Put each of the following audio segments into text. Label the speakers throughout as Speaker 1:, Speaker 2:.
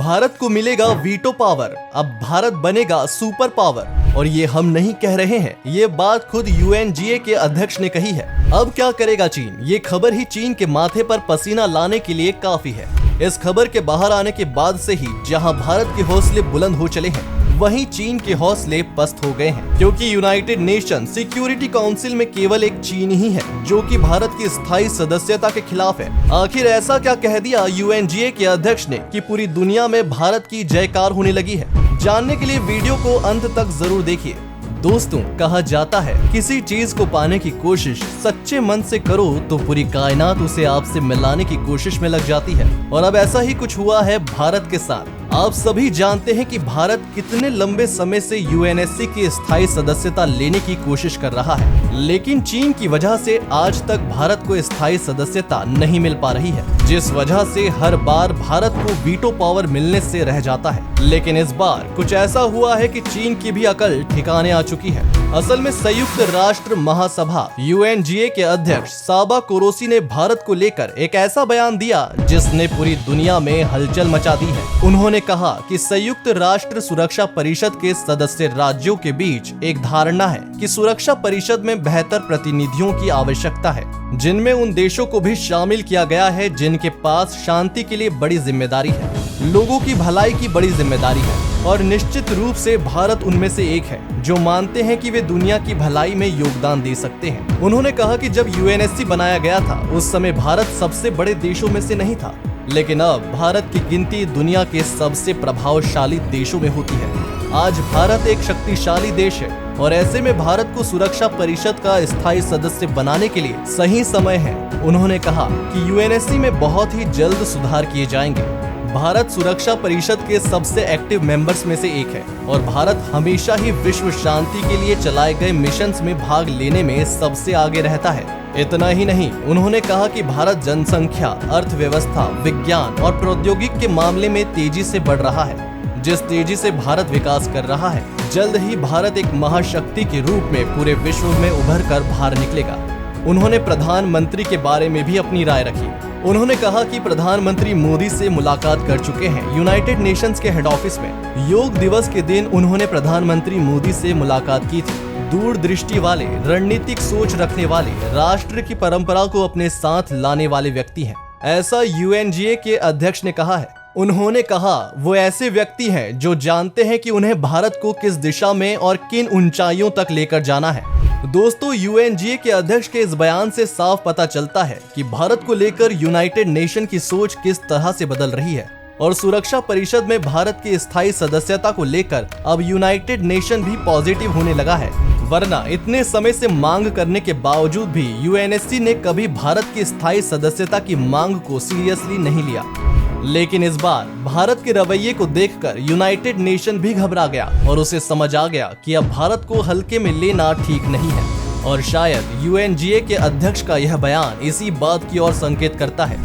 Speaker 1: भारत को मिलेगा veto power, अब भारत बनेगा सुपर पावर। और ये हम नहीं कह रहे हैं, ये बात खुद UNGA के अध्यक्ष ने कही है। अब क्या करेगा चीन? ये खबर ही चीन के माथे पर पसीना लाने के लिए काफी है। इस खबर के बाहर आने के बाद से ही जहां भारत के हौसले बुलंद हो चले हैं, वहीं चीन के हौसले पस्त हो गए हैं, क्योंकि यूनाइटेड नेशन सिक्योरिटी काउंसिल में केवल एक चीन ही है जो कि भारत की स्थायी सदस्यता के खिलाफ है। आखिर ऐसा क्या कह दिया UNGA के अध्यक्ष ने कि पूरी दुनिया में भारत की जयकार होने लगी है? जानने के लिए वीडियो को अंत तक जरूर देखिए। दोस्तों, कहा जाता है किसी चीज को पाने की कोशिश सच्चे मन से करो तो पूरी कायनात उसे आपसे मिलाने की कोशिश में लग जाती है। और अब ऐसा ही कुछ हुआ है भारत के साथ। आप सभी जानते हैं कि भारत कितने लंबे समय से UNSC की स्थायी सदस्यता लेने की कोशिश कर रहा है, लेकिन चीन की वजह से आज तक भारत को स्थायी सदस्यता नहीं मिल पा रही है, जिस वजह से हर बार भारत को वीटो पावर मिलने से रह जाता है। लेकिन इस बार कुछ ऐसा हुआ है कि चीन की भी अकल ठिकाने आ चुकी है। असल में संयुक्त राष्ट्र महासभा UNGA के अध्यक्ष साबा कोरोसी ने भारत को लेकर एक ऐसा बयान दिया जिसने पूरी दुनिया में हलचल मचा दी है। उन्होंने कहा कि संयुक्त राष्ट्र सुरक्षा परिषद के सदस्य राज्यों के बीच एक धारणा है कि सुरक्षा परिषद में बेहतर प्रतिनिधियों की आवश्यकता है, जिनमें उन देशों को भी शामिल किया गया है जिनके पास शांति के लिए बड़ी जिम्मेदारी है, लोगों की भलाई की बड़ी जिम्मेदारी है। और निश्चित रूप से भारत उनमें से एक है जो मानते हैं कि वे दुनिया की भलाई में योगदान दे सकते हैं। उन्होंने कहा कि जब UNSC बनाया गया था उस समय भारत सबसे बड़े देशों में से नहीं था, लेकिन अब भारत की गिनती दुनिया के सबसे प्रभावशाली देशों में होती है। आज भारत एक शक्तिशाली देश है और ऐसे में भारत को सुरक्षा परिषद का स्थायी सदस्य बनाने के लिए सही समय है। उन्होंने कहा कि UNSC में बहुत ही जल्द सुधार किए जाएंगे। भारत सुरक्षा परिषद के सबसे एक्टिव मेंबर्स में से एक है और भारत हमेशा ही विश्व शांति के लिए चलाए गए मिशंस में भाग लेने में सबसे आगे रहता है। इतना ही नहीं, उन्होंने कहा कि भारत जनसंख्या, अर्थव्यवस्था, विज्ञान और प्रौद्योगिकी के मामले में तेजी से बढ़ रहा है। जिस तेजी से भारत विकास कर रहा है, जल्द ही भारत एक महाशक्ति के रूप में पूरे विश्व में उभर कर बाहर निकलेगा। उन्होंने प्रधानमंत्री के बारे में भी अपनी राय रखी। उन्होंने कहा कि प्रधानमंत्री मोदी से मुलाकात कर चुके हैं यूनाइटेड नेशंस के हेड ऑफिस में। योग दिवस के दिन उन्होंने प्रधानमंत्री मोदी से मुलाकात की थी। दूरदृष्टि वाले, रणनीतिक सोच रखने वाले, राष्ट्र की परंपरा को अपने साथ लाने वाले व्यक्ति हैं, ऐसा UNGA के अध्यक्ष ने कहा है। उन्होंने कहा वो ऐसे व्यक्ति हैं जो जानते हैं कि उन्हें भारत को किस दिशा में और किन ऊंचाइयों तक लेकर जाना है। दोस्तों, UNGA के अध्यक्ष के इस बयान से साफ पता चलता है कि भारत को लेकर यूनाइटेड नेशन की सोच किस तरह से बदल रही है और सुरक्षा परिषद में भारत की स्थायी सदस्यता को लेकर अब यूनाइटेड नेशन भी पॉजिटिव होने लगा है। वरना इतने समय से मांग करने के बावजूद भी UNSC ने कभी भारत की स्थायी सदस्यता की मांग को सीरियसली नहीं लिया। लेकिन इस बार भारत के रवैये को देखकर यूनाइटेड नेशन भी घबरा गया और उसे समझ आ गया कि अब भारत को हल्के में लेना ठीक नहीं है। और शायद UNGA के अध्यक्ष का यह बयान इसी बात की ओर संकेत करता है।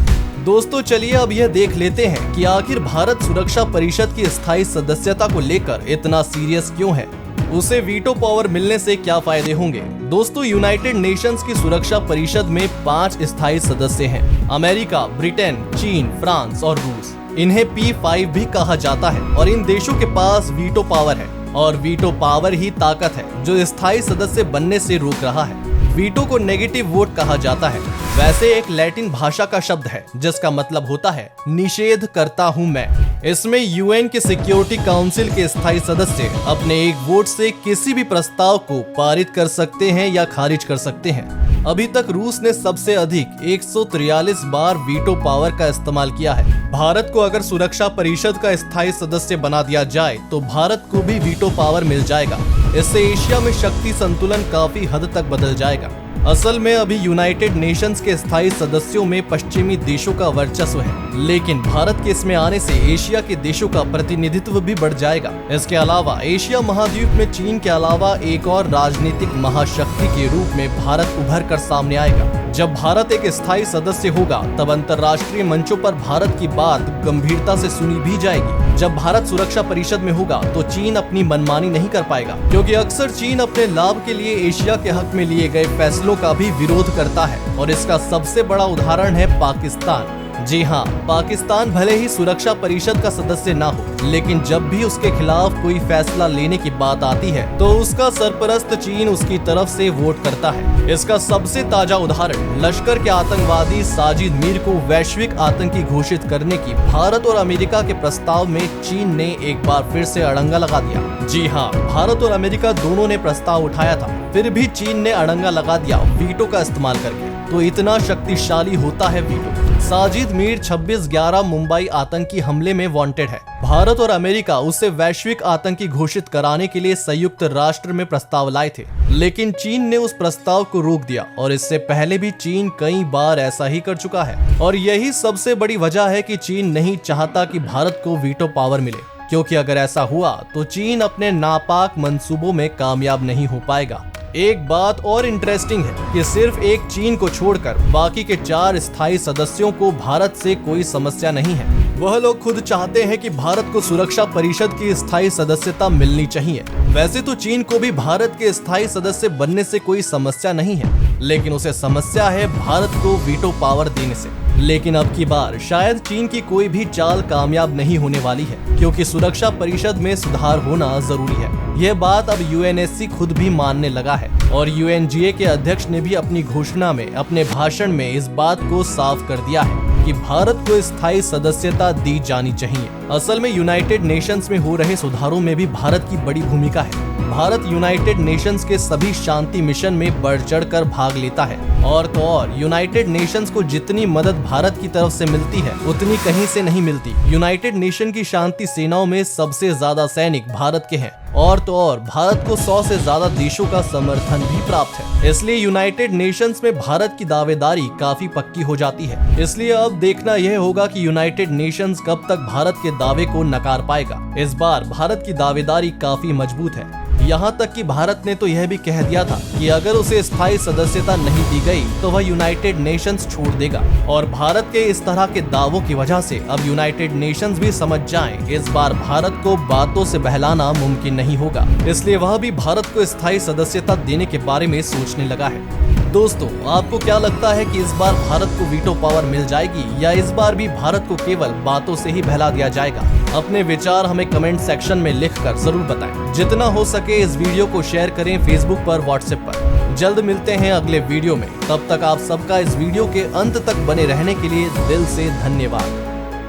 Speaker 1: दोस्तों, चलिए अब यह देख लेते हैं कि आखिर भारत सुरक्षा परिषद की स्थायी सदस्यता को लेकर इतना सीरियस क्यों है। उसे वीटो पावर मिलने से क्या फायदे होंगे? दोस्तों, यूनाइटेड नेशंस की सुरक्षा परिषद में 5 स्थायी सदस्य हैं। अमेरिका, ब्रिटेन, चीन, फ्रांस और रूस। इन्हें P5 भी कहा जाता है और इन देशों के पास वीटो पावर है और वीटो पावर ही ताकत है जो स्थायी सदस्य बनने से रोक रहा है। वीटो को नेगेटिव वोट कहा जाता है। वैसे एक लैटिन भाषा का शब्द है जिसका मतलब होता है निषेध करता हूँ मैं। इसमें UN के सिक्योरिटी काउंसिल के स्थायी सदस्य अपने एक वोट से किसी भी प्रस्ताव को पारित कर सकते हैं या खारिज कर सकते हैं। अभी तक रूस ने सबसे अधिक 143 बार वीटो पावर का इस्तेमाल किया है। भारत को अगर सुरक्षा परिषद का स्थायी सदस्य बना दिया जाए तो भारत को भी वीटो पावर मिल जाएगा। इससे एशिया में शक्ति संतुलन काफी हद तक बदल जाएगा। असल में अभी यूनाइटेड नेशंस के स्थायी सदस्यों में पश्चिमी देशों का वर्चस्व है, लेकिन भारत के इसमें आने से एशिया के देशों का प्रतिनिधित्व भी बढ़ जाएगा। इसके अलावा एशिया महाद्वीप में चीन के अलावा एक और राजनीतिक महाशक्ति के रूप में भारत उभर कर सामने आएगा। जब भारत एक स्थायी सदस्य होगा तब अंतर्राष्ट्रीय मंचों पर भारत की बात गंभीरता से सुनी भी जाएगी। जब भारत सुरक्षा परिषद में होगा तो चीन अपनी मनमानी नहीं कर पाएगा, क्योंकि अक्सर चीन अपने लाभ के लिए एशिया के हक में लिए गए फैसलों का भी विरोध करता है और इसका सबसे बड़ा उदाहरण है पाकिस्तान। जी हाँ, पाकिस्तान भले ही सुरक्षा परिषद का सदस्य ना हो, लेकिन जब भी उसके खिलाफ कोई फैसला लेने की बात आती है तो उसका सरपरस्त चीन उसकी तरफ से वोट करता है। इसका सबसे ताजा उदाहरण लश्कर के आतंकवादी साजिद मीर को वैश्विक आतंकी घोषित करने की भारत और अमेरिका के प्रस्ताव में चीन ने एक बार फिर से अड़ंगा लगा दिया। जी हाँ, भारत और अमेरिका दोनों ने प्रस्ताव उठाया था, फिर भी चीन ने अड़ंगा लगा दिया वीटो का इस्तेमाल करके। तो इतना शक्तिशाली होता है वीटो। साजिद मीर 26/11 मुंबई आतंकी हमले में वांटेड है। भारत और अमेरिका उसे वैश्विक आतंकी घोषित कराने के लिए संयुक्त राष्ट्र में प्रस्ताव लाए थे, लेकिन चीन ने उस प्रस्ताव को रोक दिया और इससे पहले भी चीन कई बार ऐसा ही कर चुका है। और यही सबसे बड़ी वजह है कि चीन नहीं चाहता कि भारत को वीटो पावर मिले, क्योंकि अगर ऐसा हुआ तो चीन अपने नापाक मंसूबों में कामयाब नहीं हो पाएगा। एक बात और इंटरेस्टिंग है कि सिर्फ एक चीन को छोड़कर बाकी के 4 स्थायी सदस्यों को भारत से कोई समस्या नहीं है। वह लोग खुद चाहते हैं कि भारत को सुरक्षा परिषद की स्थायी सदस्यता मिलनी चाहिए। वैसे तो चीन को भी भारत के स्थायी सदस्य बनने से कोई समस्या नहीं है, लेकिन उसे समस्या है भारत को वीटो पावर देने से। लेकिन अब की बार शायद चीन की कोई भी चाल कामयाब नहीं होने वाली है, क्योंकि सुरक्षा परिषद में सुधार होना जरूरी है। यह बात अब यूएनएससी खुद भी मानने लगा है और यूएनजीए के अध्यक्ष ने भी अपनी घोषणा में, अपने भाषण में इस बात को साफ कर दिया है कि भारत को स्थायी सदस्यता दी जानी चाहिए। असल में यूनाइटेड नेशंस में हो रहे सुधारों में भी भारत की बड़ी भूमिका है। भारत यूनाइटेड नेशंस के सभी शांति मिशन में बढ़ चढ़कर भाग लेता है, और तो और यूनाइटेड नेशंस को जितनी मदद भारत की तरफ से मिलती है उतनी कहीं से नहीं मिलती। यूनाइटेड नेशन की शांति सेनाओं में सबसे ज्यादा सैनिक भारत के हैं, और तो और भारत को 100 से ज्यादा देशों का समर्थन भी प्राप्त है। इसलिए यूनाइटेड नेशंस में भारत की दावेदारी काफी पक्की हो जाती है। इसलिए अब देखना यह होगा कि यूनाइटेड नेशंस कब तक भारत के दावे को नकार पाएगा। इस बार भारत की दावेदारी काफी मजबूत है, यहाँ तक कि भारत ने तो यह भी कह दिया था कि अगर उसे स्थायी सदस्यता नहीं दी गई तो वह यूनाइटेड नेशंस छोड़ देगा। और भारत के इस तरह के दावों की वजह से अब यूनाइटेड नेशंस भी समझ जाएं, इस बार भारत को बातों से बहलाना मुमकिन नहीं होगा। इसलिए वह भी भारत को स्थायी सदस्यता देने के बारे में सोचने लगा है। दोस्तों, आपको क्या लगता है कि इस बार भारत को वीटो पावर मिल जाएगी, या इस बार भी भारत को केवल बातों से ही बहला दिया जाएगा? अपने विचार हमें कमेंट सेक्शन में लिखकर जरूर बताएं। जितना हो सके इस वीडियो को शेयर करें फेसबुक पर, व्हाट्सएप पर। जल्द मिलते हैं अगले वीडियो में। तब तक आप सबका इस वीडियो के अंत तक बने रहने के लिए दिल से धन्यवाद।